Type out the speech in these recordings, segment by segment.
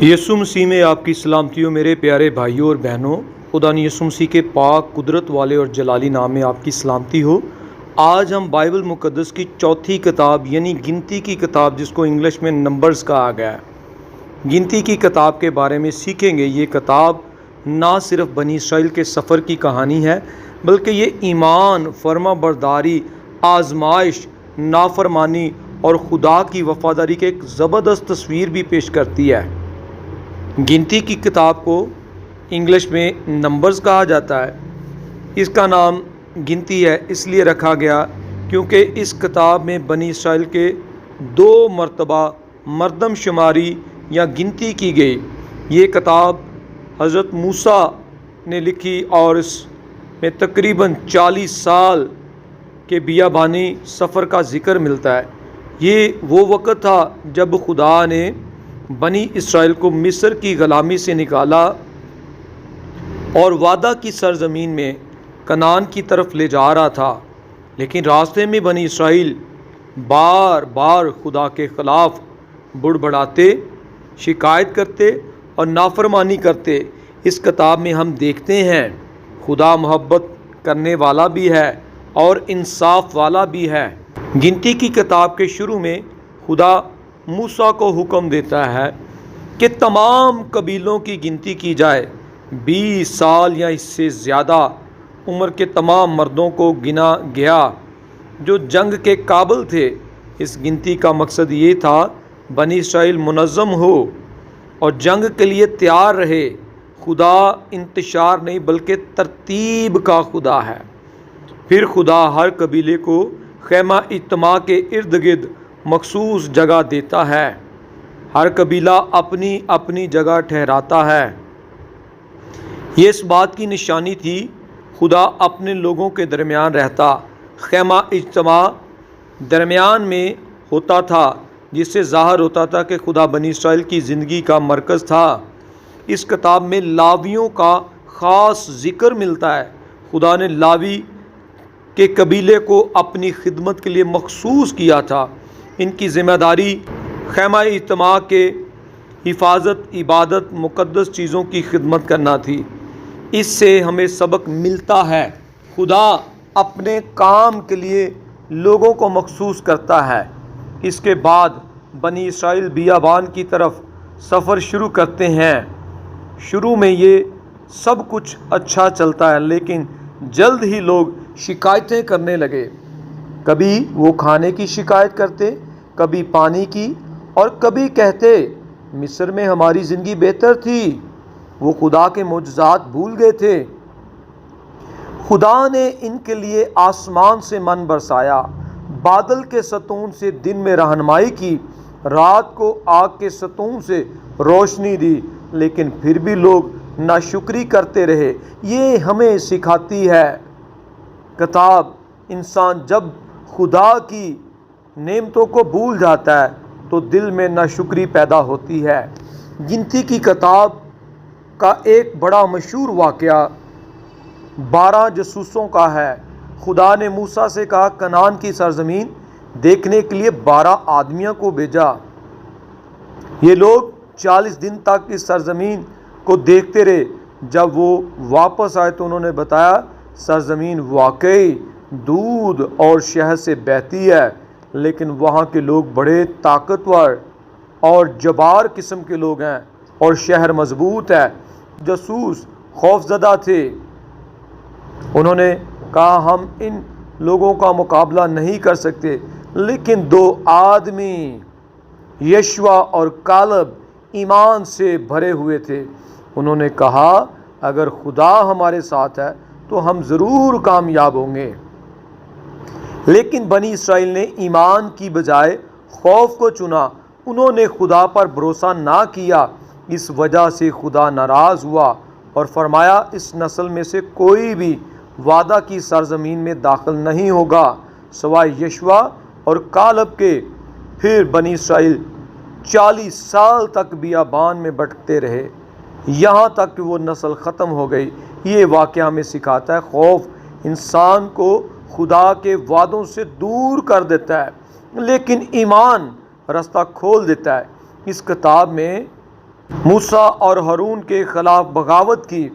یسوع مسیح میں آپ کی سلامتی ہو میرے پیارے بھائیوں اور بہنوں۔ خدا نے یسوع مسیح کے پاک قدرت والے اور جلالی نام میں آپ کی سلامتی ہو۔ آج ہم بائبل مقدس کی چوتھی کتاب یعنی گنتی کی کتاب، جس کو انگلش میں نمبرز کہا گیا ہے، گنتی کی کتاب کے بارے میں سیکھیں گے۔ یہ کتاب نہ صرف بنی اسرائیل کے سفر کی کہانی ہے، بلکہ یہ ایمان، فرما برداری، آزمائش، نافرمانی اور خدا کی وفاداری کی ایک زبردست تصویر بھی پیش کرتی ہے۔ گنتی کی کتاب کو انگلش میں نمبرز کہا جاتا ہے۔ اس کا نام گنتی ہے اس لیے رکھا گیا کیونکہ اس کتاب میں بنی اسرائیل کے 2 مرتبہ مردم شماری یا گنتی کی گئی۔ یہ کتاب حضرت موسیٰ نے لکھی اور اس میں تقریباً 40 سال کے بیابانی سفر کا ذکر ملتا ہے۔ یہ وہ وقت تھا جب خدا نے بنی اسرائیل کو مصر کی غلامی سے نکالا اور وعدہ کی سرزمین میں کنعان کی طرف لے جا رہا تھا، لیکن راستے میں بنی اسرائیل بار بار خدا کے خلاف بڑبڑاتے، شکایت کرتے اور نافرمانی کرتے۔ اس کتاب میں ہم دیکھتے ہیں خدا محبت کرنے والا بھی ہے اور انصاف والا بھی ہے۔ گنتی کی کتاب کے شروع میں خدا موسیٰ کو حکم دیتا ہے کہ تمام قبیلوں کی گنتی کی جائے۔ 20 سال یا اس سے زیادہ عمر کے تمام مردوں کو گنا گیا جو جنگ کے قابل تھے۔ اس گنتی کا مقصد یہ تھا بنی اسرائیل منظم ہو اور جنگ کے لیے تیار رہے۔ خدا انتشار نہیں بلکہ ترتیب کا خدا ہے۔ پھر خدا ہر قبیلے کو خیمہ اجتماع کے ارد گرد مخصوص جگہ دیتا ہے۔ ہر قبیلہ اپنی اپنی جگہ ٹھہراتا ہے۔ یہ اس بات کی نشانی تھی خدا اپنے لوگوں کے درمیان رہتا۔ خیمہ اجتماع درمیان میں ہوتا تھا، جس سے ظاہر ہوتا تھا کہ خدا بنی اسرائیل کی زندگی کا مرکز تھا۔ اس کتاب میں لاویوں کا خاص ذکر ملتا ہے۔ خدا نے لاوی کے قبیلے کو اپنی خدمت کے لیے مخصوص کیا تھا۔ ان کی ذمہ داری خیمہ اجتماع کے حفاظت، عبادت، مقدس چیزوں کی خدمت کرنا تھی۔ اس سے ہمیں سبق ملتا ہے خدا اپنے کام کے لیے لوگوں کو مخصوص کرتا ہے۔ اس کے بعد بنی اسرائیل بیابان کی طرف سفر شروع کرتے ہیں۔ شروع میں یہ سب کچھ اچھا چلتا ہے، لیکن جلد ہی لوگ شکایتیں کرنے لگے۔ کبھی وہ کھانے کی شکایت کرتے، کبھی پانی کی، اور کبھی کہتے مصر میں ہماری زندگی بہتر تھی۔ وہ خدا کے معجزات بھول گئے تھے۔ خدا نے ان کے لیے آسمان سے من برسایا، بادل کے ستون سے دن میں رہنمائی کی، رات کو آگ کے ستون سے روشنی دی، لیکن پھر بھی لوگ ناشکری کرتے رہے۔ یہ ہمیں سکھاتی ہے کتاب، انسان جب خدا کی نعمتوں کو بھول جاتا ہے تو دل میں ناشکری پیدا ہوتی ہے۔ گنتی کی کتاب کا ایک بڑا مشہور واقعہ 12 جاسوسوں کا ہے۔ خدا نے موسیٰ سے کہا کنعان کی سرزمین دیکھنے کے لیے 12 آدمیوں کو بھیجا۔ یہ لوگ 40 دن تک اس سرزمین کو دیکھتے رہے۔ جب وہ واپس آئے تو انہوں نے بتایا سرزمین واقعی دودھ اور شہد سے بہتی ہے، لیکن وہاں کے لوگ بڑے طاقتور اور جبار قسم کے لوگ ہیں اور شہر مضبوط ہے۔ جاسوس خوفزدہ تھے۔ انہوں نے کہا ہم ان لوگوں کا مقابلہ نہیں کر سکتے، لیکن 2 آدمی یشوع اور کالب ایمان سے بھرے ہوئے تھے۔ انہوں نے کہا اگر خدا ہمارے ساتھ ہے تو ہم ضرور کامیاب ہوں گے۔ لیکن بنی اسرائیل نے ایمان کی بجائے خوف کو چنا۔ انہوں نے خدا پر بھروسہ نہ کیا۔ اس وجہ سے خدا ناراض ہوا اور فرمایا اس نسل میں سے کوئی بھی وعدہ کی سرزمین میں داخل نہیں ہوگا سوائے یشوع اور کالب کے۔ پھر بنی اسرائیل 40 سال تک بیابان میں بھٹکتے رہے، یہاں تک کہ وہ نسل ختم ہو گئی۔ یہ واقعہ ہمیں سکھاتا ہے خوف انسان کو خدا کے وعدوں سے دور کر دیتا ہے، لیکن ایمان راستہ کھول دیتا ہے۔ اس کتاب میں موسیٰ اور ہارون کے خلاف بغاوت کی۔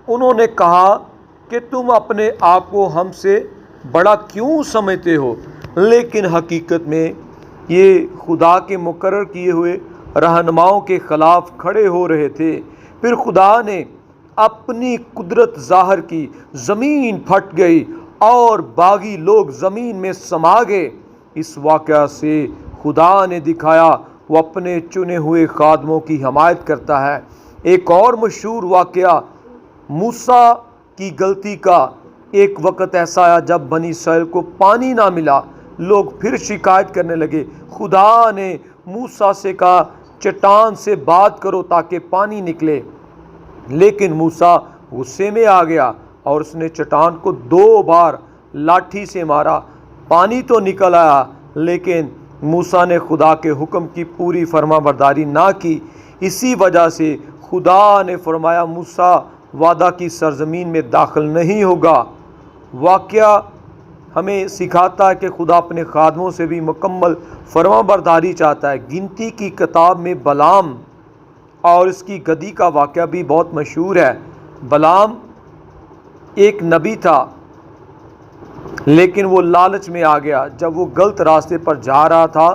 انہوں نے کہا کہ تم اپنے آپ کو ہم سے بڑا کیوں سمجھتے ہو، لیکن حقیقت میں یہ خدا کے مقرر کیے ہوئے رہنماؤں کے خلاف کھڑے ہو رہے تھے۔ پھر خدا نے اپنی قدرت ظاہر کی، زمین پھٹ گئی اور باغی لوگ زمین میں سما گئے۔ اس واقعہ سے خدا نے دکھایا وہ اپنے چنے ہوئے خادموں کی حمایت کرتا ہے۔ ایک اور مشہور واقعہ موسیٰ کی غلطی کا۔ ایک وقت ایسا آیا جب بنی اسرائیل کو پانی نہ ملا، لوگ پھر شکایت کرنے لگے۔ خدا نے موسیٰ سے کہا چٹان سے بات کرو تاکہ پانی نکلے، لیکن موسیٰ غصے میں آ گیا اور اس نے چٹان کو 2 بار لاٹھی سے مارا۔ پانی تو نکل آیا، لیکن موسیٰ نے خدا کے حکم کی پوری فرما برداری نہ کی۔ اسی وجہ سے خدا نے فرمایا موسیٰ وعدہ کی سرزمین میں داخل نہیں ہوگا۔ واقعہ ہمیں سکھاتا ہے کہ خدا اپنے خادموں سے بھی مکمل فرما برداری چاہتا ہے۔ گنتی کی کتاب میں بلام اور اس کی گدھی کا واقعہ بھی بہت مشہور ہے۔ بلام ایک نبی تھا، لیکن وہ لالچ میں آ گیا۔ جب وہ غلط راستے پر جا رہا تھا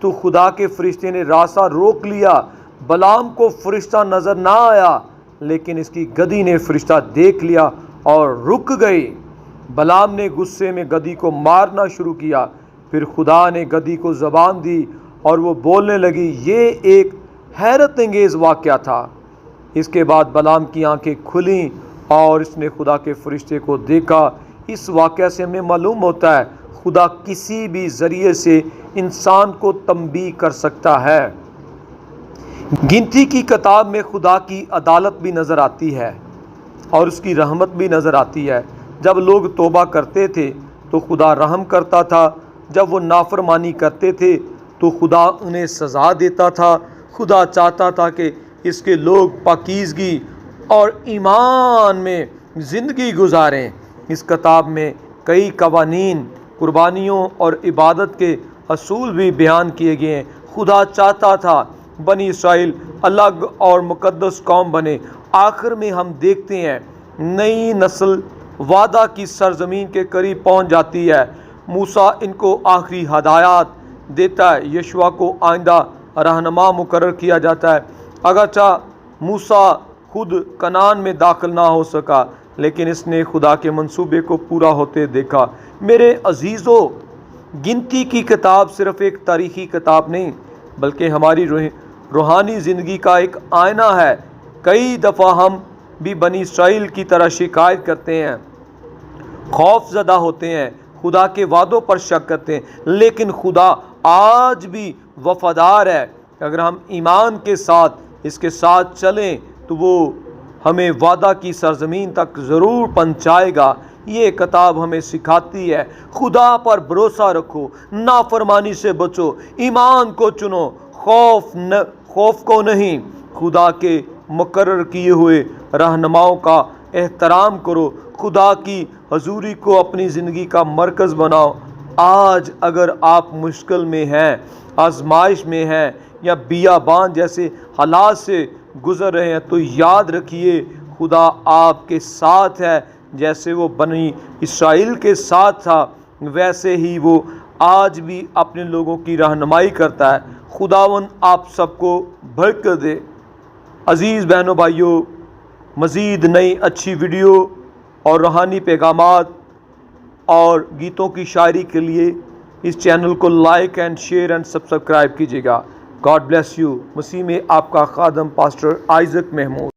تو خدا کے فرشتے نے راستہ روک لیا۔ بلام کو فرشتہ نظر نہ آیا، لیکن اس کی گدھی نے فرشتہ دیکھ لیا اور رک گئی۔ بلام نے غصے میں گدھی کو مارنا شروع کیا۔ پھر خدا نے گدھی کو زبان دی اور وہ بولنے لگی۔ یہ ایک حیرت انگیز واقعہ تھا۔ اس کے بعد بلام کی آنکھیں کھلیں اور اس نے خدا کے فرشتے کو دیکھا۔ اس واقعہ سے ہمیں معلوم ہوتا ہے خدا کسی بھی ذریعے سے انسان کو تنبیہ کر سکتا ہے۔ گنتی کی کتاب میں خدا کی عدالت بھی نظر آتی ہے اور اس کی رحمت بھی نظر آتی ہے۔ جب لوگ توبہ کرتے تھے تو خدا رحم کرتا تھا، جب وہ نافرمانی کرتے تھے تو خدا انہیں سزا دیتا تھا۔ خدا چاہتا تھا کہ اس کے لوگ پاکیزگی اور ایمان میں زندگی گزاریں۔ اس کتاب میں کئی قوانین، قربانیوں اور عبادت کے اصول بھی بیان کیے گئے ہیں۔ خدا چاہتا تھا بنی اسرائیل الگ اور مقدس قوم بنے۔ آخر میں ہم دیکھتے ہیں نئی نسل وعدہ کی سرزمین کے قریب پہنچ جاتی ہے۔ موسیٰ ان کو آخری ہدایات دیتا ہے۔ یشوع کو آئندہ رہنما مقرر کیا جاتا ہے۔ اگرچہ موسیٰ خود کنعان میں داخل نہ ہو سکا، لیکن اس نے خدا کے منصوبے کو پورا ہوتے دیکھا۔ میرے عزیزو، گنتی کی کتاب صرف ایک تاریخی کتاب نہیں، بلکہ ہماری روحانی زندگی کا ایک آئینہ ہے۔ کئی دفعہ ہم بھی بنی اسرائیل کی طرح شکایت کرتے ہیں، خوف زدہ ہوتے ہیں، خدا کے وعدوں پر شک کرتے ہیں، لیکن خدا آج بھی وفادار ہے۔ اگر ہم ایمان کے ساتھ اس کے ساتھ چلیں تو وہ ہمیں وعدہ کی سرزمین تک ضرور پہنچائے گا۔ یہ کتاب ہمیں سکھاتی ہے خدا پر بھروسہ رکھو، نافرمانی سے بچو، ایمان کو چنو، خوف کو نہیں۔ خدا کے مقرر کیے ہوئے رہنماؤں کا احترام کرو، خدا کی حضوری کو اپنی زندگی کا مرکز بناؤ۔ آج اگر آپ مشکل میں ہیں، آزمائش میں ہیں یا بیابان جیسے حالات سے گزر رہے ہیں تو یاد رکھیے خدا آپ کے ساتھ ہے۔ جیسے وہ بنی اسرائیل کے ساتھ تھا، ویسے ہی وہ آج بھی اپنے لوگوں کی رہنمائی کرتا ہے۔ خداوند آپ سب کو برکت دے۔ عزیز بہنوں بھائیوں، مزید نئی اچھی ویڈیو اور روحانی پیغامات اور گیتوں کی شاعری کے لیے اس چینل کو like and share and subscribe کیجیے گا۔ God bless you. مسیح میں آپ کا خادم پاسٹر آئزک محمود۔